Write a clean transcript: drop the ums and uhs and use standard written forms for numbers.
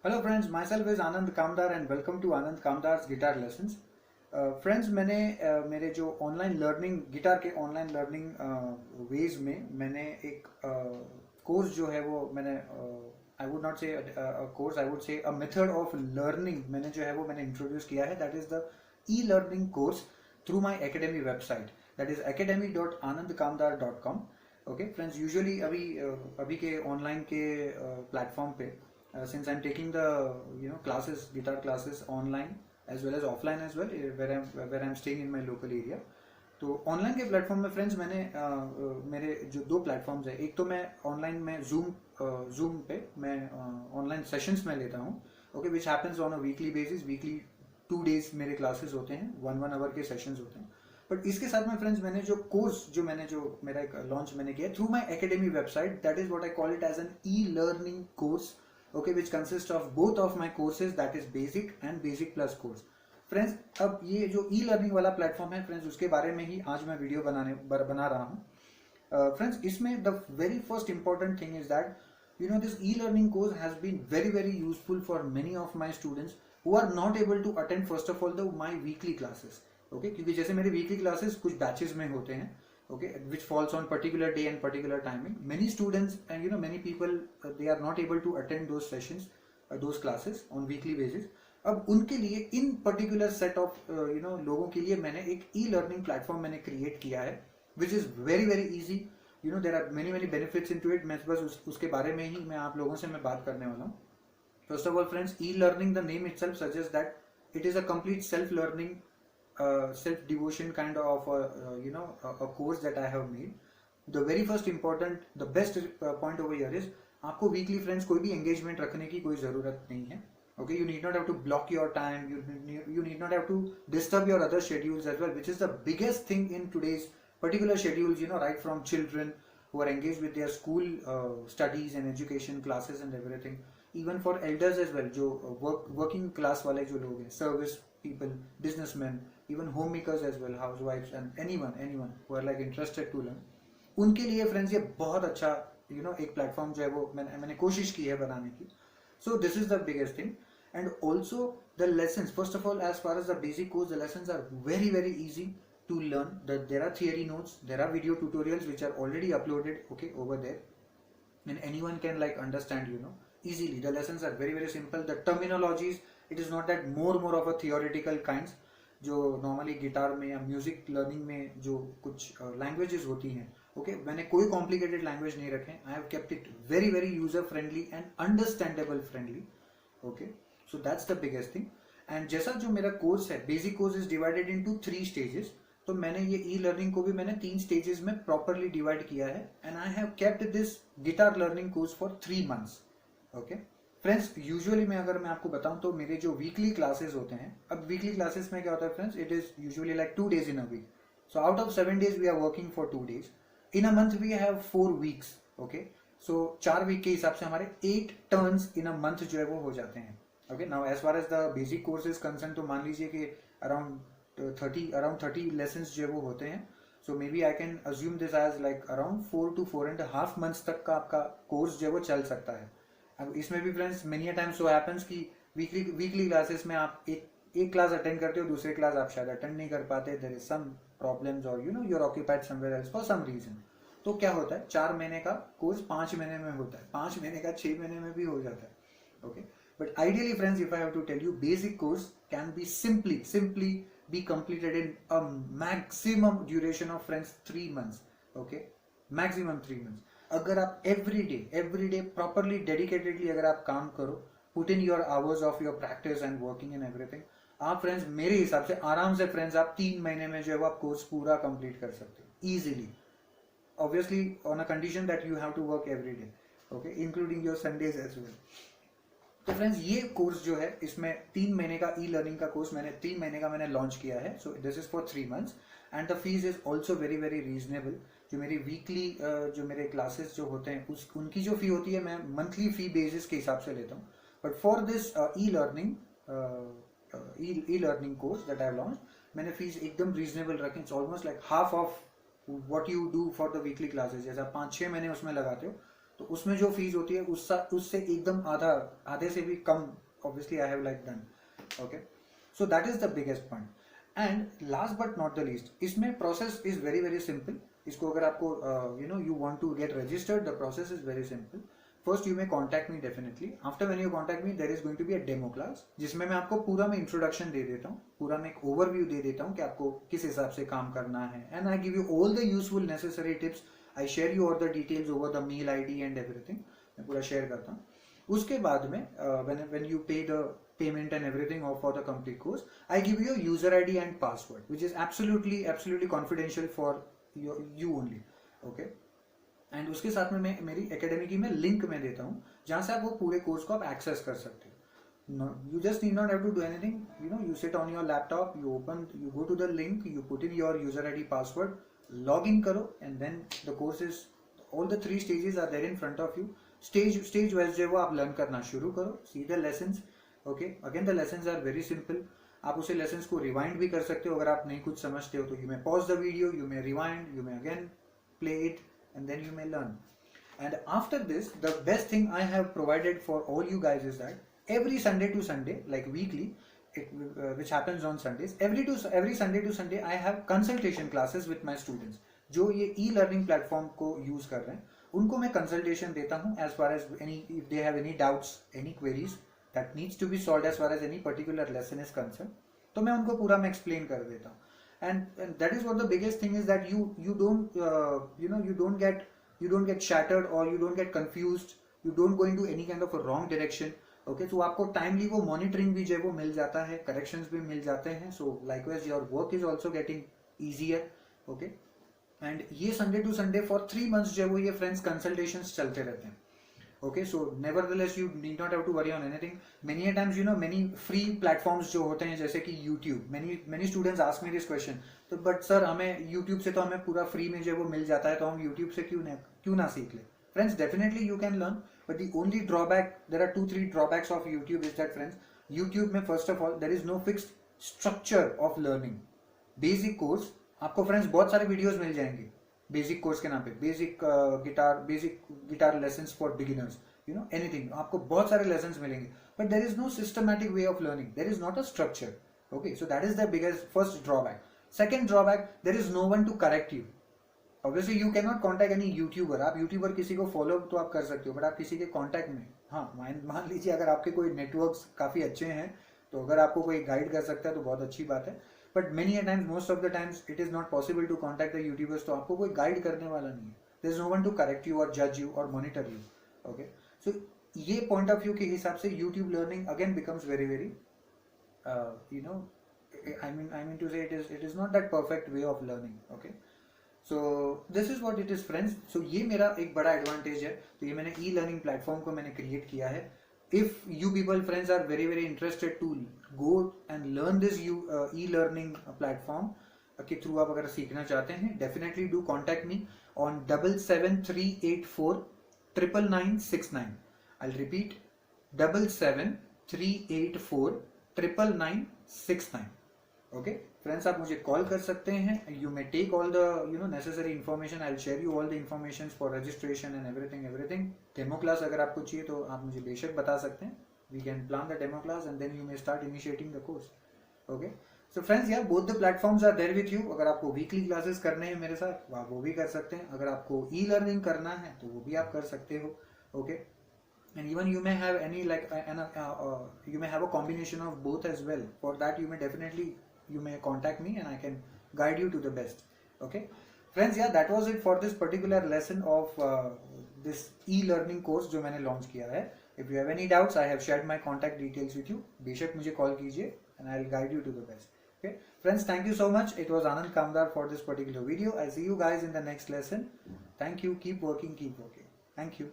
Hello friends, myself is Anand Kamdar and welcome to Anand Kamdar's guitar lessons. Friends, मैंने मेरे जो online learning guitar के online learning ways में मैंने एक कोर्स जो है वो मैंने I would not say course, I would say a method of learning मैंने जो है वो मैंने इंट्रोड्यूस किया है। That is the E learning course through my academy website, that is academy.anandkamdar.com। Okay friends, usually अभी के ऑनलाइन के प्लेटफॉर्म पे, since I'm taking the classes, guitar classes online as well as offline as well, where I'm staying in my local area. तो online के platform में friends मैंने मेरे जो दो प्लेटफॉर्म्स है, एक तो मैं ऑनलाइन में जूम पे मैं ऑनलाइन सेशंस में लेता हूँ, okay, which happens on a weekly basis. Weekly 2 days मेरे क्लासेस होते हैं, 1 1 आवर के सेशंस होते हैं। बट इसके साथ में फ्रेंड्स मैंने जो कोर्स जो मेरा एक लॉन्च मैंने किया through my academy website, that is what I call it as an e learning course, okay, which consists of both of my courses, that is basic and basic plus course. Friends, अब ये जो e learning वाला platform है friends, उसके बारे में ही आज मैं वीडियो बना रहा हूँ। फ्रेंड्स, इसमें the very first important thing is that this e learning course has been very very useful for many of my students who are not able to attend first of all the my weekly classes. Okay, क्योंकि जैसे मेरे weekly classes कुछ batches में होते हैं, okay, which falls on particular day and particular timing. Many students and many people, they are not able to attend those sessions, those classes on weekly basis. अब उनके लिए इन पर्टिकुलर सेट ऑफ लोगों के लिए मैंने एक ई लर्निंग प्लेटफॉर्म मैंने create किया है, which is very very easy. There are many many benefits into it. मैं बस उसके बारे में ही मैं आप लोगों से मैं बात करने वाला हूँ। First of all friends, e learning, the name itself suggest that it is a complete self learning, self devotion kind of a course that I have made. The very first important, the best point over here is आपको weekly friends कोई भी engagement रखने की कोई ज़रूरत नहीं है। Okay, you need not have to block your time, you need not have to disturb your other schedules as well, which is the biggest thing in today's particular schedules, right from children who are engaged with their school studies and education classes and everything, even for elders as well, जो working class वाले जो लोग हैं, service people, businessmen, even homemakers as well, housewives and anyone who are like interested to learn, उनके लिए friends ये बहुत अच्छा एक प्लेटफॉर्म जो है वो मैंने कोशिश की है बनाने की। So this is the biggest thing. And also the lessons, first of all, as far as the basic course, the lessons are very very easy to learn. There are theory notes, there are video tutorials which are already uploaded, okay, over there, and anyone can like understand easily. The lessons are very very simple. The terminologies, it is not that more of a theoretical kinds जो normally guitar में या music learning में जो कुछ languages होती हैं, okay, मैंने कोई कॉम्प्लिकेटेड लैंग्वेज नहीं रखे। I have kept it very very user friendly and understandable friendly. Okay, so that's the biggest thing. And जैसा जो मेरा कोर्स है, basic course is divided into 3 stages, तो मैंने ये ई लर्निंग को भी मैंने 3 स्टेजेस में प्रॉपरली डिवाइड किया है। And I have kept this guitar learning course for 3 months। Okay friends, usually मैं आपको बताऊं तो मेरे जो वीकली क्लासेस होते हैं, अब वीकली क्लासेस में क्या होता है friends, it is usually like 2 days in a week. So out of 7 days we are working for 2 days in a month. We have 4 weeks। Okay, so 4 week के हिसाब से हमारे 8 टर्न्स इन अ मंथ जो है वो हो जाते हैं। Okay, now as far as the basic course is concern, तो मान लीजिए कि अराउंड 30 लेसन्स जो है वो होते हैं। So maybe I can assume this as like around 4 to 4.5 months तक का आपका कोर्स जो है वो चल सकता है। अब इसमें भी friends many times so happens कि वीकली क्लासेस में आप एक क्लास अटेंड करते हो, दूसरे क्लास आप शायद अटेंड नहीं कर पाते, देयर इज सम प्रॉब्लम्स और you are occupied somewhere else for some reason. तो क्या होता है, 4 महीने का कोर्स 5 महीने में होता है, 5 महीने का 6 महीने में भी हो जाता है। Okay, but ideally friends, if I have to tell you, basic course can be simply be completed in a maximum duration of friends 3 months. Okay, maximum 3 months. अगर आप every day properly dedicatedly अगर आप काम करो, put in your hours of your practice and working and everything, आप friends मेरे हिसाब से आराम से फ्रेंड्स आप 3 महीने में जो है वो आप कोर्स पूरा कंप्लीट कर सकते हो easily, obviously on a condition that you have to work every day, okay, including your Sundays as well. तो फ्रेंड्स, ये कोर्स जो है, इसमें 3 महीने का ई लर्निंग का कोर्स मैंने 3 महीने का मैंने लॉन्च किया है। सो this is for 3 months and the fees is also very very reasonable. जो मेरी वीकली जो मेरे क्लासेस जो होते हैं उनकी जो फी होती है, मैं मंथली फी बेसिस के हिसाब से लेता हूँ। But for this e learning course that I have launch, मैंने फीस एकदम रीजनेबल रखी। It's almost like half of what you do for the weekly classes. जैसे आप 5-6 महीने उसमें लगाते हो, तो उसमें जो फीस होती है उससे एकदम आधे से भी कम obviously I have like done. Okay, so that is the biggest point. And last but not the least, इसमें process is very very simple. इसको अगर आपको you want to get registered, the process is very simple. First you may contact me definitely. After when you contact me, there is going to be a demo class जिसमें मैं आपको पूरा मैं introduction दे देता हूँ, पूरा मैं एक ओवरव्यू दे देता हूँ कि आपको किस हिसाब से काम करना है. And I give you all the useful necessary tips. I share you all the details over the mail ID and everything. मैं पूरा शेयर करता हूँ. उसके बाद में when you pay the payment and everything for the complete course, I give you a user ID and password which is absolutely confidential for you only. Okay. And उसके साथ में मैं मेरी एकेडमी की मैं लिंक में देता हूँ जहाँ से आप वो पूरे कोर्स को आप एक्सेस कर सकते हो. You just need not have to do anything. You sit on your laptop, you go to the link, you put in your user ID password, log in करो and then the course is all the 3 stages are there in front of you. Stage wise जो है वो आप learn करना शुरू करो. See the lessons. Okay, again the lessons are very simple. आप उसे लेसन्स को रिवाइंड भी कर सकते हो अगर आप नहीं कुछ समझते हो तो. You may pause the video, you may rewind, you may again play it and then you may learn. And after this, the best thing I have provided for all you guys is that every Sunday to Sunday, like weekly, which happens on Sundays, every Sunday to Sunday I have consultation classes with my students. जो ये e-learning platform को use कर रहे हैं उनको मैं consultation देता हूँ as far as if they have any doubts, any queries that needs to be solved as far as any particular lesson is concerned, तो मैं उनको पूरा मैं explain कर देता हूँ. And that is what the biggest thing is, that you don't you don't get shattered or you don't get confused, you don't go into any kind of a wrong direction. Okay, so आपको timely वो monitoring भी जो है वो मिल जाता है, corrections भी मिल जाते हैं. So likewise your work is also getting easier. Okay, and ये Sunday to Sunday for 3 months जो है वो ये friends consultations चलते रहते हैं. Okay, so nevertheless you need not have to worry on anything. Many a times many free platforms जो होते हैं जैसे कि YouTube, many students ask me this question, तो but sir हमें YouTube से तो हमें पूरा free में जो है वो मिल जाता है, तो हम YouTube से क्यों ना सीख ले. Friends, definitely you can learn, but the only drawback, there are 2-3 drawbacks of YouTube is that friends, YouTube में first of all there is no fixed structure of learning. Basic course आपको friends बहुत सारे videos मिल जाएंगे basic course के नाम पे. Basic guitar lessons for beginners, anything, आपको बहुत सारे लेसन्स मिलेंगे, but there is no systematic way of learning, there is not a structure. Okay, so that is the biggest first drawback. Second drawback, there is no one to correct you. Obviously you can not contact any YouTuber. आप YouTuber किसी को follow तो आप कर सकते हो, but आप किसी के कॉन्टैक्ट में, हाँ मान लीजिए अगर आपके कोई नेटवर्क्स काफ़ी अच्छे हैं तो अगर आपको कोई गाइड कर सकता है तो बहुत अच्छी बात है. But many a times, most of the times it is not possible to contact the YouTubers, तो आपको कोई गाइड करने वाला नहीं है. There is no one to correct you और जज यू और मॉनिटर यू. ओके, सो ये पॉइंट ऑफ व्यू के हिसाब से YouTube learning again becomes very very I mean to say it is not that perfect way of learning. Okay, so this is what it is friends. So ये मेरा एक बड़ा advantage है. तो ये मैंने ई लर्निंग प्लेटफॉर्म को मैंने क्रिएट किया है. If you people friends are very interested to go and learn this e-learning platform के थ्रू आप अगर सीखना चाहते हैं, definitely do contact me on 7738499969. I'll repeat 7738499969. Okay friends, आप मुझे कॉल कर सकते हैं. You may take all the necessary information. I'll share you all the information for registration and everything. Demo class अगर आपको चाहिए तो आप मुझे बेशक बता सकते हैं. We can plan the demo class and then you may start initiating the course. Okay, so friends, yeah, both the platforms are there with you. अगर आपको weekly classes करने हैं मेरे साथ, आप वो भी कर सकते हैं. अगर आपको e-learning करना है तो वो भी आप कर सकते हो. Okay, and even you may have any you may have a combination of both as well. For that you may contact me and I can guide you to the best. Okay friends, yeah, that was it for this particular lesson of this e-learning course जो मैंने launch किया है. If you have any doubts, I have shared my contact details with you. बेशक मुझे call कीजिए and I'll guide you to the best. Okay friends, thank you so much. It was Anand Kamdar for this particular video. I'll see you guys in the next lesson. Thank you. Keep working. Thank you.